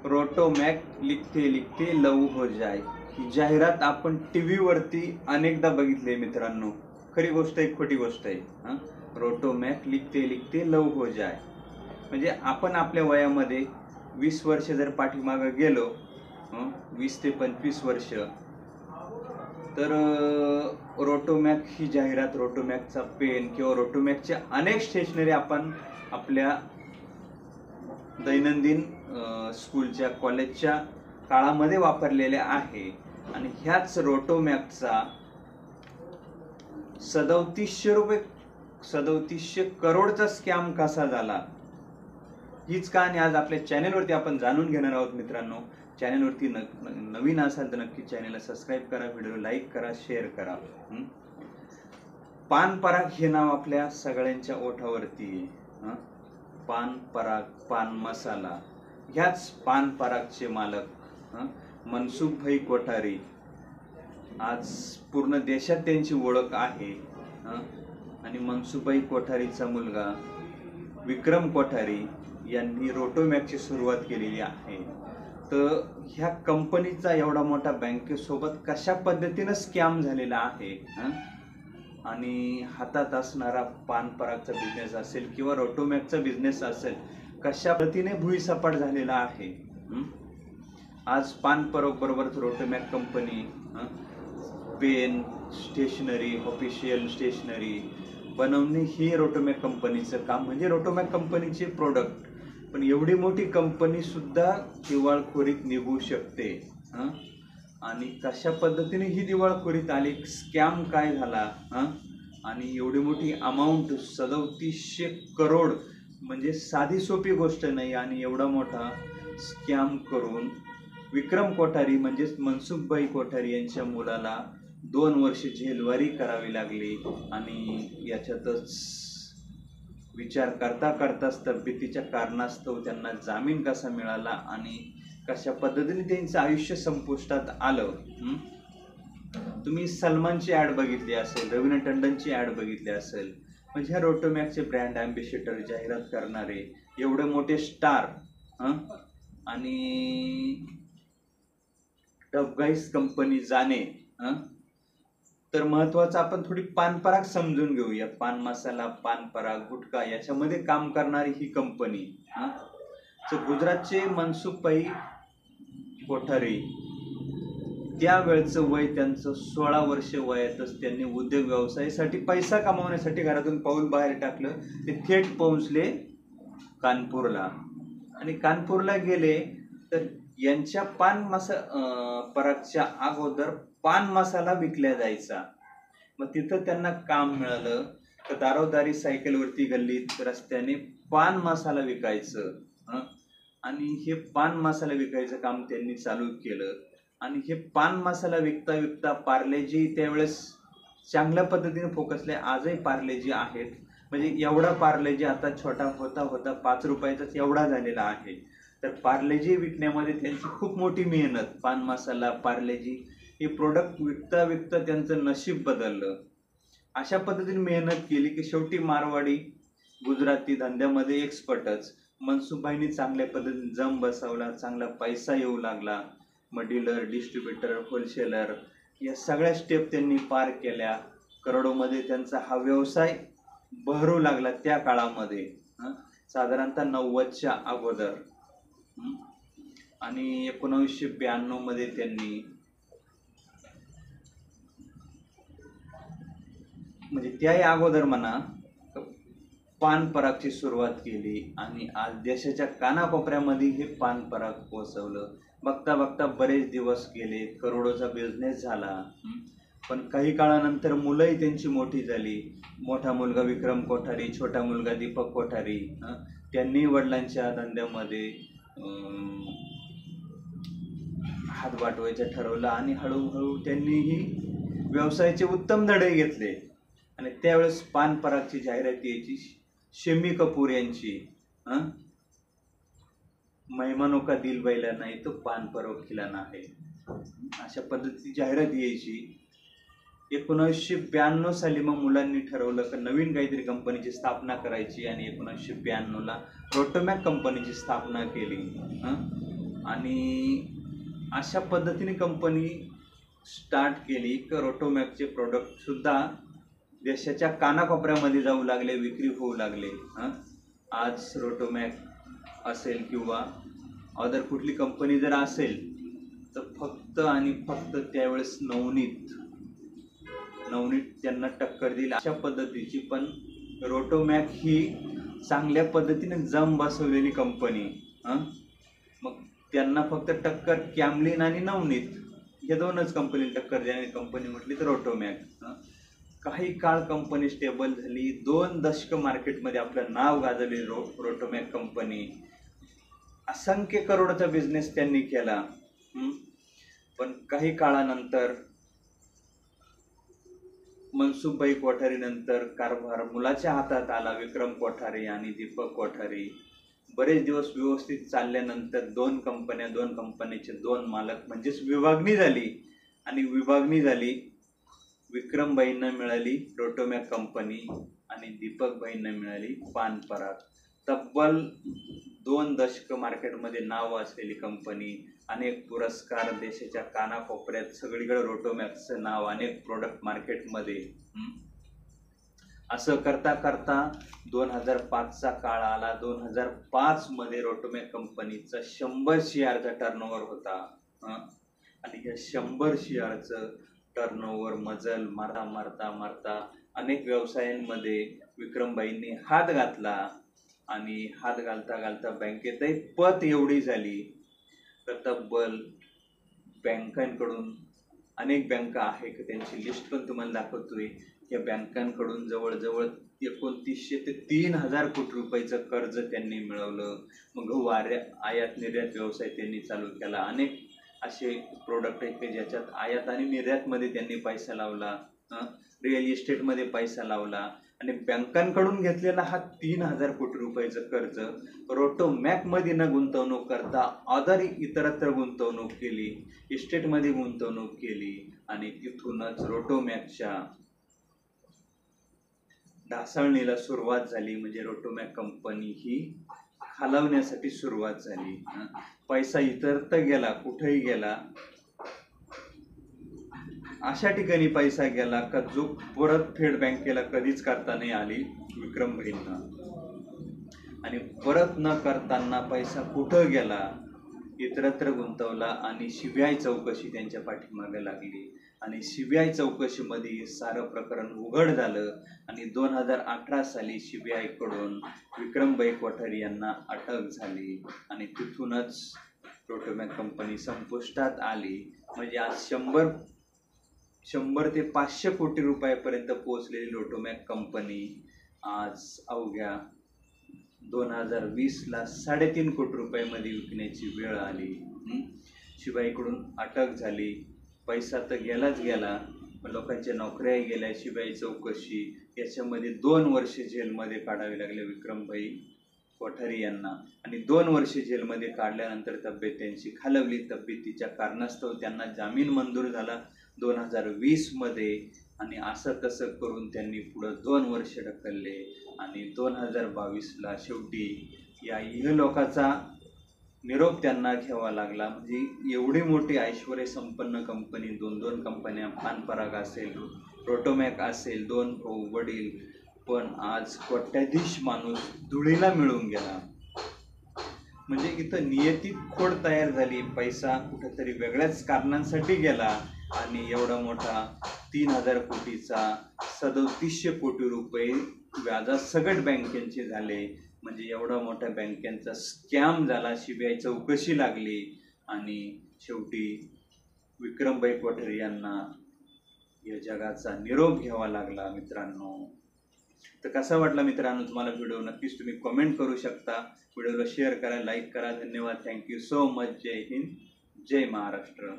रोटोमॅक लिखते लिखते लव हो जाए ही जाहिरात आपण टीव्ही वरती अनेकदा बघितली मित्रांनो. खरी गोष्ट आहे खोटी गोष्ट आहे? रोटोमॅक लिखते लिखते लव हो जाए म्हणजे आपण आपल्या वयामध्ये 20 वर्ष जर पाठीमागे गेलो, 20 ते 25 वर्ष, तर रोटोमॅक ही जाहिरात, रोटोमॅकचा पेन किंवा रोटोमॅकच्या अनेक स्टेशनरी आपण आपल्या दैनंदिन स्कूलच्या कॉलेजच्या काळामध्ये वापरलेल्या आहे. आणि ह्याच रोटोमॅकचा 3700 करोडचा स्कॅम कसा झाला, हीच कहाणी आज आपल्या चॅनेलवरती आपण जाणून घेणार आहोत मित्रांनो. चॅनेलवरती नवीन असाल तर नक्की चॅनेलला सबस्क्राईब करा, व्हिडिओ लाईक करा, शेअर करा. पान पराग हे नाव आपल्या सगळ्यांच्या ओठावरती आहे. पान पराग, पान मसाला. ह्याच पान परागचे मालक मनसुखभाई कोठारी, आज पूर्ण देशात त्यांची ओळख आहे. आणि मनसुखभाई कोठारीचा मुलगा विक्रम कोठारी यांनी रोटोमॅकची सुरुवात केलेली आहे. तर ह्या कंपनीचा एवढा मोठा बँकेसोबत कशा पद्धतीने स्कॅम झालेला आहे, आणि हातात असणारा पान परागचा बिझनेस असेल किंवा रोटोमॅकचा बिझनेस असेल, कशा पद्धतीने भुईसपाट झालेला आहे. आज पान पराग बरोबरच Rotomac company pen, stationery, official stationery बनवणे हे रोटोमॅक कंपनीचं काम, म्हणजे रोटोमॅक कंपनीचे प्रोडक्ट. पण एवढी मोठी कंपनी सुद्धा दिवाळखोरीत निघू शकते. आणि कशा पद्धतीने ही दिवाळखोरीत आली, स्कॅम काय झाला, आणि एवढी मोठी अमाऊंट 3700 करोड म्हणजे साधी सोपी गोष्ट नाही. आणि एवढा मोठा स्कॅम करून विक्रम कोठारी म्हणजेच मनसुखभाई कोठारी यांच्या मुलाला 2 वर्ष जेलवारी करावी लागली. आणि याच्यातच विचार करता करताच तब्येतीच्या कारणास्तव त्यांना जामीन कसा मिळाला आणि कशा पद्धतीने त्यांचं आयुष्य संपुष्टात आलं. तुम्ही सलमानची ऍड बघितली असेल, रवीना टंडनची ऍड बघितली असेल. म्हणजे ह्या रोटोमॅकचे ब्रँड अँबॅसेडर, जाहिरात करणारे एवढे मोठे स्टार, आणि टफगाईस कंपनी जाणे. तर महत्वाचं आपण थोडी पान पराग समजून घेऊया. पान मसाला, पान पराग, गुटखा याच्यामध्ये काम करणारी ही कंपनी. गुजरातचे मनसुखभाई कोठारी, त्यावेळचं वय त्यांचं 16 वर्ष वयातच त्यांनी उद्योग व्यवसायासाठी पैसा कमावण्यासाठी घरातून पाऊल बाहेर टाकलं. ते थेट पोहोचले कानपूरला. आणि कानपूरला गेले तर यांच्या पान परागच्या अगोदर पान मसाला विकला जायचा. मग तिथं त्यांना काम मिळालं तर दारोदारी सायकलवरती गल्लीत रस्त्याने पान मसाला विकायचं. आणि हे पान मसाला विकायचं काम त्यांनी चालू केलं. आणि हे पान मसाला विकता विकता पार्लेजी त्यावेळेस चांगल्या पद्धतीने फोकसले. आजही पार्लेजी आहेत, म्हणजे एवढा पार्लेजी आता छोटा होता होता 5 रुपयाचाच एवढा झालेला आहे. तर पार्लेजी विकण्यामध्ये त्यांची खूप मोठी मेहनत. पान मसाला, पार्लेजी हे प्रोडक्ट विकता विकता त्यांचं नशीब बदललं. अशा पद्धतीने मेहनत केली की शेवटी मारवाडी गुजराती धंद्यामध्ये एक्सपर्टच. मनसुखभाईंनी चांगल्या पद्धतीने जम बसवला, चांगला पैसा येऊ लागला. मग डीलर, डिस्ट्रीब्युटर, होलसेलर या सगळ्या स्टेप त्यांनी पार केल्या. करोडोमध्ये त्यांचा हा व्यवसाय बहरू लागला त्या काळामध्ये, साधारणतः 90च्या अगोदर. आणि 1992 मध्ये त्यांनी, म्हणजे त्याही अगोदर म्हणा, पान परागची सुरुवात केली. आणि आज देशाच्या कानाकोपऱ्यामध्ये हे पान पराग पोहोचवलं. बघता बघता बरेच दिवस गेले, करोडोचा बिझनेस झाला. पण काही काळानंतर मुलंही त्यांची मोठी झाली. मोठा मुलगा विक्रम कोठारी, छोटा मुलगा दीपक कोठारी, त्यांनी वडिलांच्या धंद्यामध्ये हात वाटवायचं ठरवलं. आणि हळूहळू त्यांनीही व्यवसायाचे उत्तम धडे घेतले. आणि त्यावेळेस पान परागची जाहिरात यायची शम्मी कपूर यांची, मेहमानों का दिल बहलाना है तो पान पराग खिलाना है, अशा पद्धतीची जाहिरात यायची. 1992 साली मग मुलांनी ठरवलं की नवीन काहीतरी कंपनीची स्थापना करायची. आणि 1992ला रोटोमॅक कंपनीची स्थापना केली. आणि अशा पद्धतीने कंपनी स्टार्ट केली की रोटोमॅकचे प्रोडक्ट सुद्धा देशाच्या कानाकोपऱ्यामध्ये जाऊ लागले, विक्री होऊ लागले. आज रोटोमॅक असेल किंवा अदर कुठली कंपनी जर असेल तर फक्त आणि फक्त त्यावेळेस नवनीत त्यांना टक्कर दिली अशा पद्धतीची. पण रोटोमॅक ही चांगल्या पद्धतीने जम बसवलेली कंपनी. मग त्यांना फक्त टक्कर कॅमलिन आणि नवनीत या दोनच कंपनी टक्कर देणारी कंपनी म्हटली तर रोटोमॅक. काही काळ कंपनी स्टेबल झाली, 2 दशक मार्केटमध्ये आपलं नाव गाजवली रोटोमॅक कंपनी. असंख्य करोडचा बिझनेस त्यांनी केला. पण काही काळानंतर मनसुखभाई कोठारी नंतर कारभार मुलाच्या हातात आला. विक्रम कोठारी आणि दीपक कोठारी. बरेच दिवस व्यवस्थित चालल्यानंतर 2 कंपन्याचे 2 मालक म्हणजेच विभागणी झाली. आणि विभागणी झाली, विक्रमभाईंना मिळाली रोटोमॅक कंपनी आणि दीपकभाईंना मिळाली पान पराग. तब्बल 2 दशक मार्केटमध्ये नाव असलेली कंपनी, अनेक पुरस्कार देशाच्या कानाकोपऱ्यात, सगळीकडे रोटोमॅकचं नाव, अनेक प्रोडक्ट मार्केटमध्ये. असं करता करता 2005चा काळ आला. 2005 मध्ये रोटोमॅक कंपनीचा 100 शेअरचा टर्नओव्हर होता. आणि या 100 शेअरचं टर्नओव्हर मजल मारता अनेक व्यवसायांमध्ये विक्रमभाईंनी हात घातला. आणि हात घालता बँकेतही पत एवढी झाली तर तब्बल बँकांकडून, अनेक बँका आहे की त्यांची लिस्ट पण तुम्हाला दाखवतोय, या बँकांकडून जवळजवळ 2900 ते 3000 कोटी रुपयाचं कर्ज त्यांनी मिळवलं. मग आयात निर्यात व्यवसाय त्यांनी चालू केला. अनेक असे प्रोडक्ट आहेत की ज्याच्यात आयात आणि निर्यातमध्ये त्यांनी पैसा लावला, रिअल इस्टेटमध्ये पैसा लावला. आणि बँकांकडून घेतलेला हा 3000 कोटी रुपयाचं कर्ज रोटोमॅकमध्ये न गुंतवणूक करता अदर इतरत्र गुंतवणूक केली, इस्टेटमध्ये गुंतवणूक केली. आणि तिथूनच रोटोमॅकच्या ढासळणीला सुरुवात झाली. म्हणजे रोटोमॅक कंपनी ही खालावण्यासाठी सुरुवात झाली. पैसा इतरत्र गेला, कुठेही गेला, अशा ठिकाणी पैसा गेला का जो परतफेड बँकेला कधीच करता नाही आली विक्रमभाईंना. आणि परत न करताना पैसा कुठं गेला, इतरत्र गुंतवला. आणि सीबीआय चौकशी त्यांच्या पाठीमागे लागली. आणि सीबीआय चौकशीमध्ये सारं प्रकरण उघड झालं. आणि 2018 साली सीबीआय कडून विक्रमभाई कोठारी यांना अटक झाली. आणि तिथूनच रोटोमॅक कंपनी संपुष्टात आली. म्हणजे आज 100 ते 500 कोटी रुपयापर्यंत पोहोचलेली रोटोमॅक कंपनी आज अवघ्या 2020ला 3.5 कोटी रुपयामध्ये विकण्याची वेळ आली. सीबीआयकडून अटक झाली, पैसा तर गेलाच गेला, लोकांच्या नोकऱ्याही गेल्या. सीबीआय चौकशी याच्यामध्ये 2 वर्ष जेलमध्ये काढावे लागले विक्रमभाई कोठारी यांना. आणि 2 वर्ष जेलमध्ये काढल्यानंतर तब्येत त्यांची खालवली. तब्येतीच्या कारणास्तव त्यांना जामीन मंजूर झाला 2020 मध्ये. आणि असं तसं करून त्यांनी पुढं 2 वर्ष ढकलले. आणि 2022ला शेवटी या इहलोकाचा निरोप त्यांना घ्यावा लागला. म्हणजे एवढी मोठी ऐश्वर्य संपन्न कंपनी, 2 कंपन्या, पान पराग असेल, रोटोमॅक असेल, 2 भाऊ वडील, पण आज कोट्याधीश माणूस धुळीला मिळून गेला. म्हणजे इथं नियतीत खोड तयार झाली. पैसा कुठेतरी वेगळ्याच कारणांसाठी गेला. आणि एवढा मोठा 3000 कोटीचा 3700 कोटी रुपये व्याजासकट बँकेचे झाले. म्हणजे एवढा मोठ्या बँकेचा स्कॅम झाला. सीबीआय चौकशी लागली. आणि शेवटी विक्रमभाई कोठारी यांना या जगाचा निरोप घ्यावा लागला. मित्रांनो, तर कसा वाटला मित्रांनो तुम्हाला व्हिडिओ, नक्कीच तुम्ही कमेंट करू शकता. व्हिडिओला शेअर करा, लाईक करा. धन्यवाद. Thank you so much. जय हिंद, जय महाराष्ट्र.